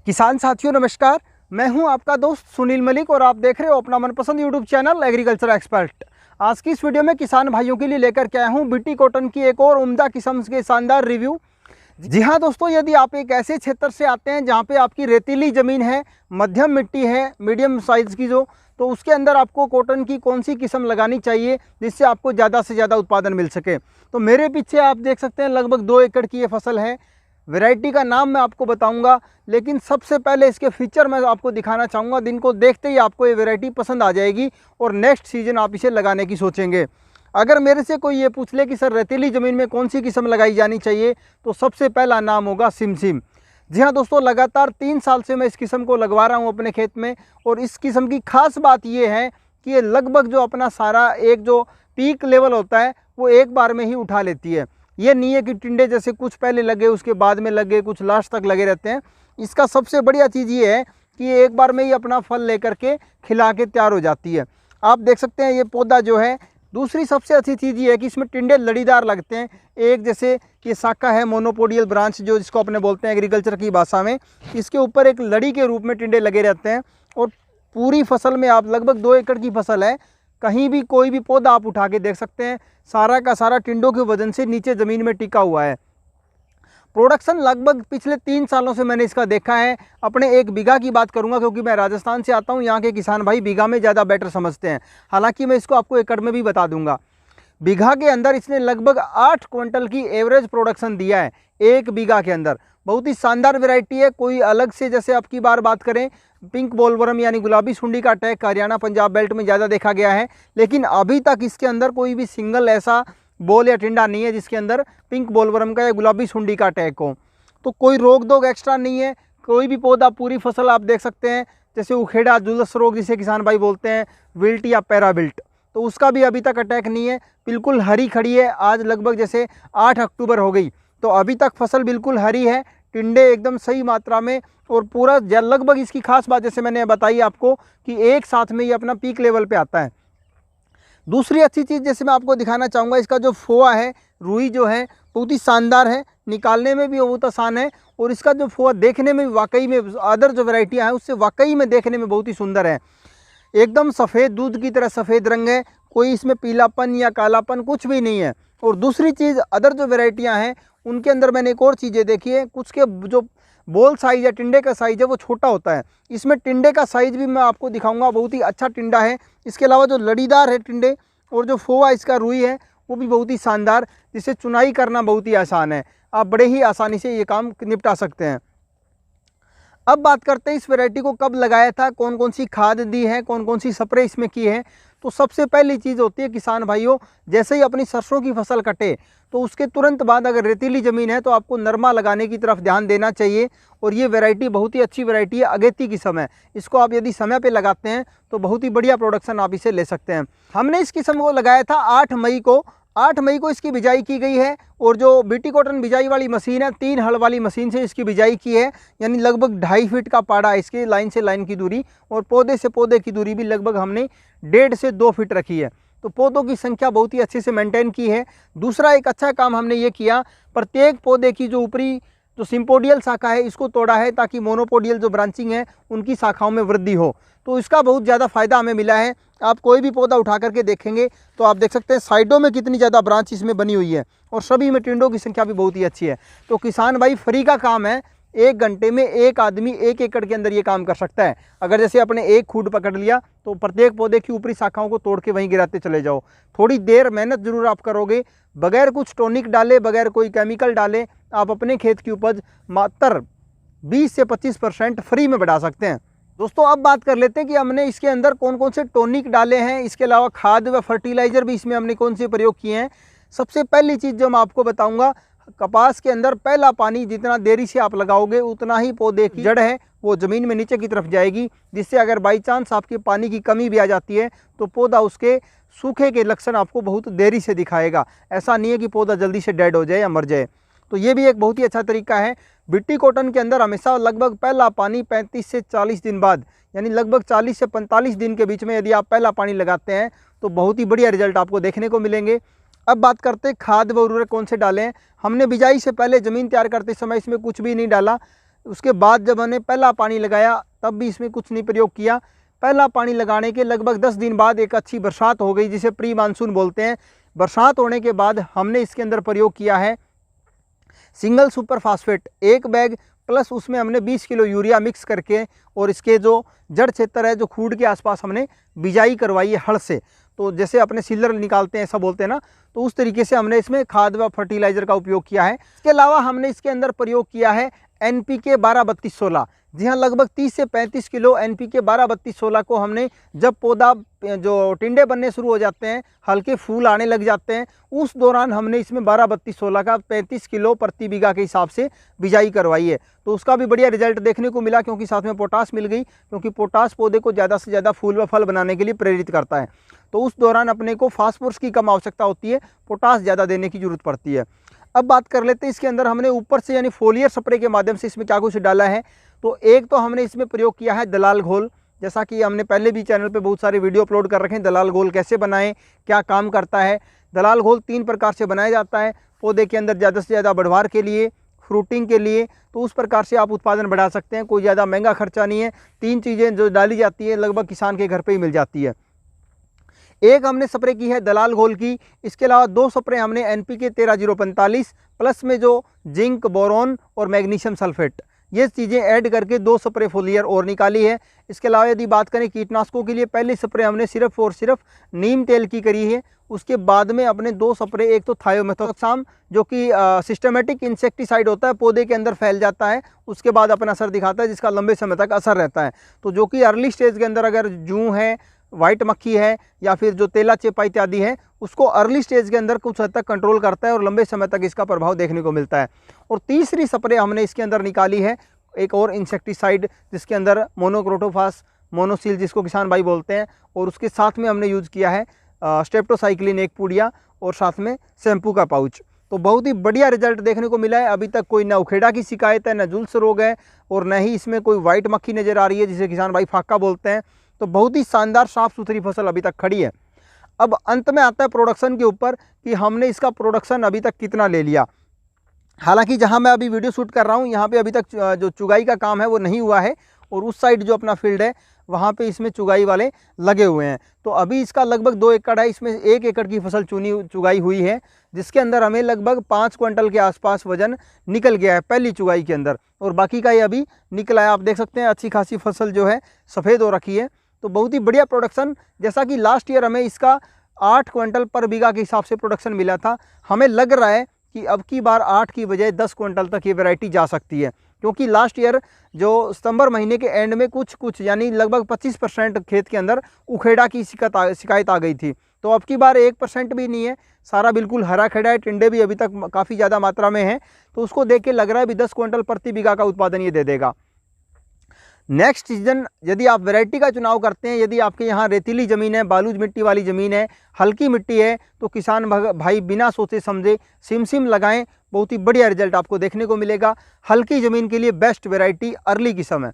किसान साथियों नमस्कार, मैं हूं आपका दोस्त सुनील मलिक और आप देख रहे हो अपना मनपसंद यूट्यूब चैनल एग्रीकल्चर एक्सपर्ट। आज की इस वीडियो में किसान भाइयों के लिए लेकर के आया हूं बीटी कॉटन की एक और उम्दा किस्म के शानदार रिव्यू। जी हाँ दोस्तों, यदि आप एक ऐसे क्षेत्र से आते हैं जहां पे आपकी रेतीली ज़मीन है, मध्यम मिट्टी है, मीडियम साइज़ की तो उसके अंदर आपको कॉटन की कौन सी किस्म लगानी चाहिए जिससे आपको ज़्यादा से ज़्यादा उत्पादन मिल सके। तो मेरे पीछे आप देख सकते हैं लगभग 2 एकड़ की ये फसल है। वैरायटी का नाम मैं आपको बताऊंगा, लेकिन सबसे पहले इसके फीचर मैं आपको दिखाना चाहूँगा। दिन को देखते ही आपको ये वैरायटी पसंद आ जाएगी और नेक्स्ट सीजन आप इसे लगाने की सोचेंगे। अगर मेरे से कोई ये पूछ ले कि सर रेतीली ज़मीन में कौन सी किस्म लगाई जानी चाहिए, तो सबसे पहला नाम होगा सिमसिम। जी हाँ दोस्तों, लगातार 3 साल से मैं इस किस्म को लगवा रहा हूँ अपने खेत में। और इस किस्म की खास बात ये है कि ये लगभग जो अपना सारा एक जो पीक लेवल होता है वो एक बार में ही उठा लेती है। ये नहीं है कि टिंडे जैसे कुछ पहले लगे उसके बाद में लगे, कुछ लास्ट तक लगे रहते हैं। इसका सबसे बढ़िया चीज़ ये है कि ये एक बार में ही अपना फल लेकर के खिला के तैयार हो जाती है। आप देख सकते हैं ये पौधा जो है। दूसरी सबसे अच्छी चीज़ ये है कि इसमें टिंडे लड़ीदार लगते हैं। एक जैसे ये शाखा है मोनोपोडियल ब्रांच जो जिसको अपने बोलते हैं एग्रीकल्चर की भाषा में, इसके ऊपर एक लड़ी के रूप में टिंडे लगे रहते हैं। और पूरी फसल में आप लगभग 2 एकड़ की फसल है, कहीं भी कोई भी पौधा आप उठा के देख सकते हैं, सारा का सारा टिंडों के वजन से नीचे ज़मीन में टिका हुआ है। प्रोडक्शन लगभग पिछले 3 सालों से मैंने इसका देखा है। अपने 1 बीघा की बात करूंगा क्योंकि मैं राजस्थान से आता हूं। यहाँ के किसान भाई बीघा में ज़्यादा बेटर समझते हैं, हालांकि मैं इसको आपको एकड़ में भी बता दूंगा। बीघा के अंदर इसने लगभग 8 क्विंटल की एवरेज प्रोडक्शन दिया है 1 बीघा के अंदर। बहुत ही शानदार वैरायटी है। कोई अलग से जैसे आपकी बात करें पिंक बोलवर्म यानी गुलाबी सुंडी का अटैक हरियाणा पंजाब बेल्ट में ज़्यादा देखा गया है, लेकिन अभी तक इसके अंदर कोई भी सिंगल ऐसा बोल या टिंडा नहीं है जिसके अंदर पिंक बोलवर्म का या गुलाबी सुंडी का अटैक हो। तो कोई रोग दोग एक्स्ट्रा नहीं है। कोई भी पौधा पूरी फसल आप देख सकते हैं, जैसे उखेड़ा जुलस रोग जिसे किसान भाई बोलते हैं, विल्ट या पैराविल्ट, तो उसका भी अभी तक अटैक नहीं है। बिल्कुल हरी खड़ी है। आज लगभग जैसे 8 अक्टूबर हो गई तो अभी तक फसल बिल्कुल हरी है, टिंडे एकदम सही मात्रा में। और पूरा लगभग इसकी खास बात जैसे मैंने बताई आपको कि एक साथ में ये अपना पीक लेवल पे आता है। दूसरी अच्छी चीज़ जैसे मैं आपको दिखाना चाहूँगा, इसका जो फोआ है, रुई जो है बहुत ही शानदार है, निकालने में भी बहुत आसान है। और इसका जो फोआ देखने में वाकई में अदर जो वैरायटियाँ हैं उससे वाकई में देखने में बहुत ही सुंदर है। एकदम सफ़ेद दूध की तरह सफ़ेद रंग है, कोई इसमें पीलापन या कालापन कुछ भी नहीं है। और दूसरी चीज़ अदर जो वैरायटियाँ हैं उनके अंदर मैंने एक और चीज़ें देखी है, कुछ के जो बोल साइज़ या टिंडे का साइज़ है वो छोटा होता है। इसमें टिंडे का साइज़ भी मैं आपको दिखाऊंगा, बहुत ही अच्छा टिंडा है। इसके अलावा जो लड़ीदार है टिंडे और जो फोआ इसका रुई है वो भी बहुत ही शानदार, जिससे चुनाई करना बहुत ही आसान है। आप बड़े ही आसानी से ये काम निपटा सकते हैं। अब बात करते हैं इस वैरायटी को कब लगाया था, कौन कौन सी खाद दी है, कौन कौन सी स्प्रे इसमें की है। तो सबसे पहली चीज़ होती है किसान भाइयों, जैसे ही अपनी सरसों की फसल कटे तो उसके तुरंत बाद अगर रेतीली ज़मीन है तो आपको नरमा लगाने की तरफ ध्यान देना चाहिए। और ये वैरायटी बहुत ही अच्छी वैरायटी है, अगेती किस्म है। इसको आप यदि समय पे लगाते हैं तो बहुत ही बढ़िया प्रोडक्शन आप इसे ले सकते हैं। हमने इस किस्म को लगाया था 8 मई को। 8 मई को इसकी बिजाई की गई है। और जो बीटी कॉटन बिजाई वाली मशीन है, 3 हल वाली मशीन से इसकी बिजाई की है, यानी लगभग 2.5 फीट का पाड़ा है इसके लाइन से लाइन की दूरी। और पौधे से पौधे की दूरी भी लगभग हमने 1.5 से 2 फीट रखी है। तो पौधों की संख्या बहुत ही अच्छे से मेंटेन की है। दूसरा एक अच्छा काम हमने ये किया, प्रत्येक पौधे की जो ऊपरी जो सिम्पोडियल शाखा है इसको तोड़ा है ताकि मोनोपोडियल जो ब्रांचिंग है उनकी शाखाओं में वृद्धि हो। तो इसका बहुत ज़्यादा फ़ायदा हमें मिला है। आप कोई भी पौधा उठा करके देखेंगे तो आप देख सकते हैं साइडों में कितनी ज़्यादा ब्रांच इसमें बनी हुई है और सभी में टिंडों की संख्या भी बहुत ही अच्छी है। तो किसान भाई फ्री का काम है, 1 घंटे में एक आदमी 1 एकड़ के अंदर ये काम कर सकता है। अगर जैसे आपने एक खूंट पकड़ लिया तो प्रत्येक पौधे की ऊपरी शाखाओं को तोड़ के वहीं गिराते चले जाओ। थोड़ी देर मेहनत जरूर आप करोगे, बगैर कुछ टॉनिक डाले, बगैर कोई केमिकल डाले आप अपने खेत की उपज मात्र 20 से 25% फ्री में बढ़ा सकते हैं। दोस्तों अब बात कर लेते हैं कि हमने इसके अंदर कौन कौन से टॉनिक डाले हैं, इसके अलावा खाद व फर्टिलाइज़र भी इसमें हमने कौन से प्रयोग किए हैं। सबसे पहली चीज़ जो मैं आपको बताऊंगा, कपास के अंदर पहला पानी जितना देरी से आप लगाओगे उतना ही पौधे की जड़ है वो ज़मीन में नीचे की तरफ जाएगी, जिससे अगर बाई चांस आपके पानी की कमी भी आ जाती है तो पौधा उसके सूखे के लक्षण आपको बहुत देरी से दिखाएगा। ऐसा नहीं है कि पौधा जल्दी से डेड हो जाए या मर जाए। तो ये भी एक बहुत ही अच्छा तरीका है। बीटी कॉटन के अंदर हमेशा लगभग पहला पानी 35 से 40 दिन बाद, यानी लगभग 40 से 45 दिन के बीच में यदि आप पहला पानी लगाते हैं तो बहुत ही बढ़िया रिजल्ट आपको देखने को मिलेंगे। अब बात करते हैं खाद व उर्वरक कौन से डालें। हमने बिजाई से पहले ज़मीन तैयार करते समय इसमें कुछ भी नहीं डाला। उसके बाद जब हमने पहला पानी लगाया तब भी इसमें कुछ नहीं प्रयोग किया। पहला पानी लगाने के लगभग 10 दिन बाद एक अच्छी बरसात हो गई, जिसे प्री मानसून बोलते हैं। बरसात होने के बाद हमने इसके अंदर प्रयोग किया है single super phosphate 1 bag, plus उसमें हमने 20 किलो यूरिया मिक्स करके, और इसके जो जड़ क्षेत्र है, जो खूड के आसपास हमने बिजाई करवाई है हल से। तो जैसे अपने सीलर निकालते हैं ऐसा बोलते हैं ना, तो उस तरीके से हमने इसमें खाद व फर्टिलाइजर का उपयोग किया है। इसके अलावा हमने इसके अंदर प्रयोग किया है NPK 12-32-16। जी हाँ, लगभग 30 से 35 किलो NPK 12-32-16 को हमने, जब पौधा जो टिंडे बनने शुरू हो जाते हैं, हल्के फूल आने लग जाते हैं, उस दौरान हमने इसमें 12-32-16 का 35 किलो प्रति बीघा के हिसाब से बिजाई करवाई है। तो उसका भी बढ़िया रिजल्ट देखने को मिला, क्योंकि साथ में पोटास मिल गई, क्योंकि पोटास पौधे को ज़्यादा से ज़्यादा फूल व फल बनाने के लिए प्रेरित करता है। तो उस दौरान अपने को फास्फोरस की कम आवश्यकता होती है, पोटास ज़्यादा देने की जरूरत पड़ती है। अब बात कर लेते हैं इसके अंदर हमने ऊपर से यानी फोलियर स्प्रे के माध्यम से इसमें क्या कुछ डाला है। तो एक तो हमने इसमें प्रयोग किया है दलाल घोल, जैसा कि हमने पहले भी चैनल पे बहुत सारे वीडियो अपलोड कर रखे हैं, दलाल घोल कैसे बनाएं, क्या काम करता है। दलाल घोल 3 प्रकार से बनाया जाता है, पौधे के अंदर ज़्यादा से ज़्यादा बढ़वार के लिए, फ्रूटिंग के लिए। तो उस प्रकार से आप उत्पादन बढ़ा सकते हैं, कोई ज़्यादा महंगा खर्चा नहीं है। 3 चीज़ें जो डाली जाती है लगभग किसान के घर पर ही मिल जाती है। एक हमने स्प्रे की है दलाल घोल की, इसके अलावा 2 स्प्रे हमने NPK 13-045 प्लस में जो जिंक, बोरोन और मैग्नीशियम सल्फेट, ये चीज़ें ऐड करके 2 स्प्रे फोलियर और निकाली है। इसके अलावा यदि बात करें कीटनाशकों के लिए, पहली स्प्रे हमने सिर्फ और सिर्फ नीम तेल की करी है। उसके बाद में अपने 2 स्प्रे, एक तो थायोमेथोक्साम जो कि सिस्टमेटिक इंसेक्टिसाइड होता है, पौधे के अंदर फैल जाता है, उसके बाद अपना असर दिखाता है, जिसका लंबे समय तक असर रहता है। तो जो कि अर्ली स्टेज के अंदर अगर जूं है, वाइट मक्खी है, या फिर जो तेला चेपा इत्यादि है, उसको अर्ली स्टेज के अंदर कुछ हद तक कंट्रोल करता है और लंबे समय तक इसका प्रभाव देखने को मिलता है। और तीसरी स्प्रे हमने इसके अंदर निकाली है एक और इंसेक्टिसाइड, जिसके अंदर मोनोक्रोटोफास, मोनोसिल जिसको किसान भाई बोलते हैं, और उसके साथ में हमने यूज़ किया है स्ट्रेप्टोसाइक्लिन 1 पुड़िया, और साथ में शैम्पू का पाउच। तो बहुत ही बढ़िया रिजल्ट देखने को मिला है। अभी तक कोई ना उखेड़ा की शिकायत है, न जुल्स रोग है, और न ही इसमें कोई वाइट मक्खी नज़र आ रही है, जिसे किसान भाई फाका बोलते हैं। तो बहुत ही शानदार साफ़ सुथरी फसल अभी तक खड़ी है। अब अंत में आता है प्रोडक्शन के ऊपर, कि हमने इसका प्रोडक्शन अभी तक कितना ले लिया। हालांकि जहां मैं अभी वीडियो शूट कर रहा हूं, यहां पे अभी तक जो चुगाई का काम है वो नहीं हुआ है, और उस साइड जो अपना फील्ड है वहां पे इसमें चुगाई वाले लगे हुए हैं। तो अभी इसका लगभग 2 एकड़ है, इसमें 1 एकड़ की फसल चुगाई हुई है, जिसके अंदर हमें लगभग 5 क्विंटल के आसपास वजन निकल गया है पहली चुगाई के अंदर, और बाकी का ये अभी निकला है। आप देख सकते हैं अच्छी खासी फसल जो है सफ़ेद हो रखी है। तो बहुत ही बढ़िया प्रोडक्शन, जैसा कि लास्ट ईयर हमें इसका 8 क्विंटल पर बीघा के हिसाब से प्रोडक्शन मिला था, हमें लग रहा है कि अब की बार 8 की बजाय 10 क्विंटल तक ये वैरायटी जा सकती है। क्योंकि लास्ट ईयर जो सितंबर महीने के एंड में कुछ यानी लगभग 25% खेत के अंदर उखेड़ा की शिकायत आ गई थी। तो अब की बार 1% भी नहीं है, सारा बिल्कुल हरा खड़ा है, टिंडे भी अभी तक काफ़ी ज़्यादा मात्रा में हैं। तो उसको देख के लग रहा है भी 10 क्विंटल प्रति बीघा का उत्पादन ये दे देगा। नेक्स्ट सीजन यदि आप वैरायटी का चुनाव करते हैं, यदि आपके यहाँ रेतीली ज़मीन है, बालूज मिट्टी वाली ज़मीन है, हल्की मिट्टी है, तो किसान भाई बिना सोचे समझे सिम लगाएं। बहुत ही बढ़िया रिजल्ट आपको देखने को मिलेगा। हल्की ज़मीन के लिए बेस्ट वैरायटी अर्ली किस्म है।